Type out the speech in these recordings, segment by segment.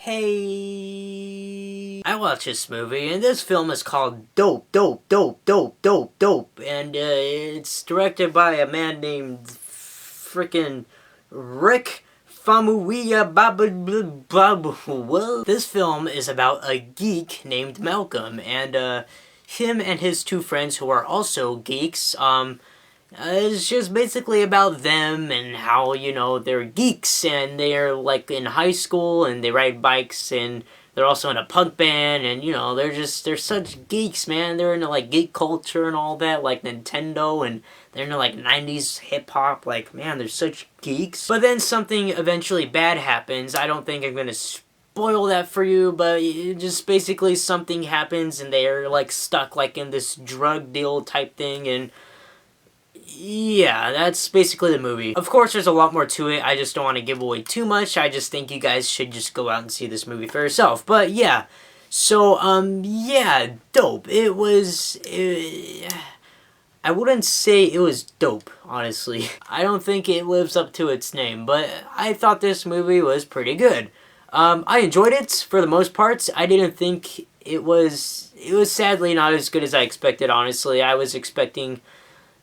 Hey, I watched this movie, and this film is called Dope, and it's directed by a man named frickin' Rick Famuyiwa. Well, this film is about a geek named Malcolm, and him and his two friends who are also geeks. It's just basically about them and how, you know, they're geeks and they're like in high school and they ride bikes and they're also in a punk band and, you know, they're such geeks, man. They're into like geek culture and all that, like Nintendo, and they're into like 90s hip hop. Like, man, they're such geeks. But then something eventually bad happens. I don't think I'm gonna spoil that for you, but just basically something happens and they're like stuck like in this drug deal type thing, and yeah, that's basically the movie. Of course, there's a lot more to it. I just don't want to give away too much. I just think you guys should just go out and see this movie for yourself. But yeah, so, yeah, dope. I wouldn't say it was dope, honestly. I don't think it lives up to its name, but I thought this movie was pretty good. I enjoyed it for the most part. I didn't think it was sadly not as good as I expected, honestly. I was expecting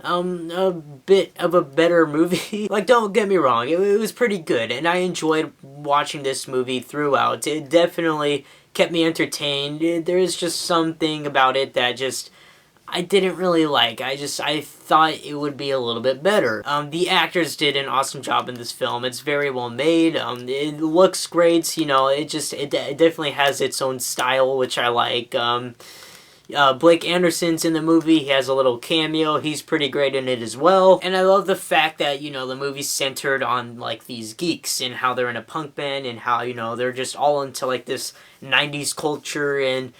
a bit of a better movie. Like, don't get me wrong, it was pretty good, and I enjoyed watching this movie throughout. It definitely kept me entertained. There's just something about it that just I didn't really like. I thought it would be a little bit better. The actors did an awesome job in this film. It's very well made. It looks great, you know, it definitely has its own style, which I like. Blake Anderson's in the movie. He has a little cameo. He's pretty great in it as well. And I love the fact that, you know, the movie's centered on, like, these geeks and how they're in a punk band and how, you know, they're just all into, like, this 90s culture. And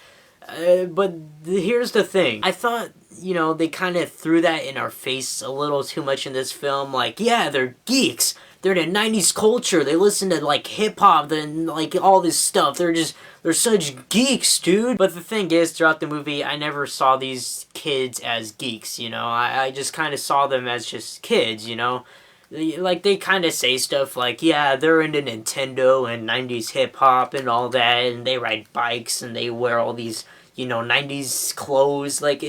but here's the thing. I thought, you know, they kind of threw that in our face a little too much in this film. Like, yeah, they're geeks. They're in 90s culture. They listen to, like, hip-hop and, like, all this stuff. They're such geeks, dude. But the thing is, throughout the movie, I never saw these kids as geeks, you know? I just kind of saw them as just kids, you know? Like, they kind of say stuff like, yeah, they're into Nintendo and 90s hip-hop and all that, and they ride bikes and they wear all these, you know, 90s clothes. Like,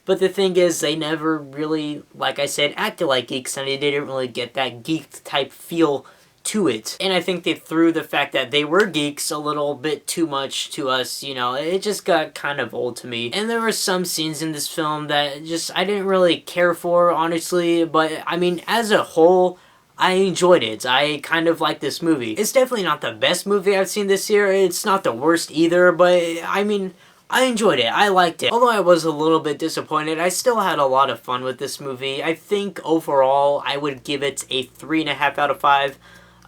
but the thing is, they never really, like I said, acted like geeks, and they didn't really get that geek-type feel to it. And I think they threw the fact that they were geeks a little bit too much to us, you know. It just got kind of old to me. And there were some scenes in this film that just I didn't really care for, honestly. But, I mean, as a whole, I enjoyed it. I kind of like this movie. It's definitely not the best movie I've seen this year. It's not the worst either, but, I mean, I enjoyed it. I liked it. Although I was a little bit disappointed, I still had a lot of fun with this movie. I think overall, I would give it a 3.5 out of 5.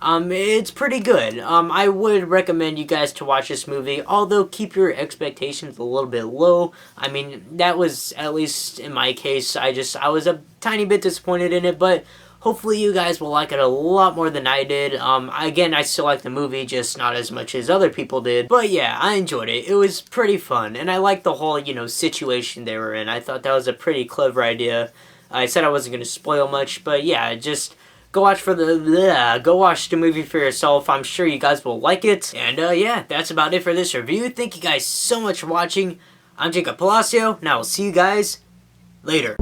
It's pretty good. I would recommend you guys to watch this movie, although keep your expectations a little bit low. I mean, that was, at least in my case, I was a tiny bit disappointed in it, but hopefully you guys will like it a lot more than I did. Again, I still like the movie, just not as much as other people did. But yeah, I enjoyed it. It was pretty fun, and I liked the whole, you know, situation they were in. I thought that was a pretty clever idea. I said I wasn't going to spoil much, but yeah, just go watch the movie for yourself. I'm sure you guys will like it. And yeah, that's about it for this review. Thank you guys so much for watching. I'm Jacob Palacio, and I will see you guys later.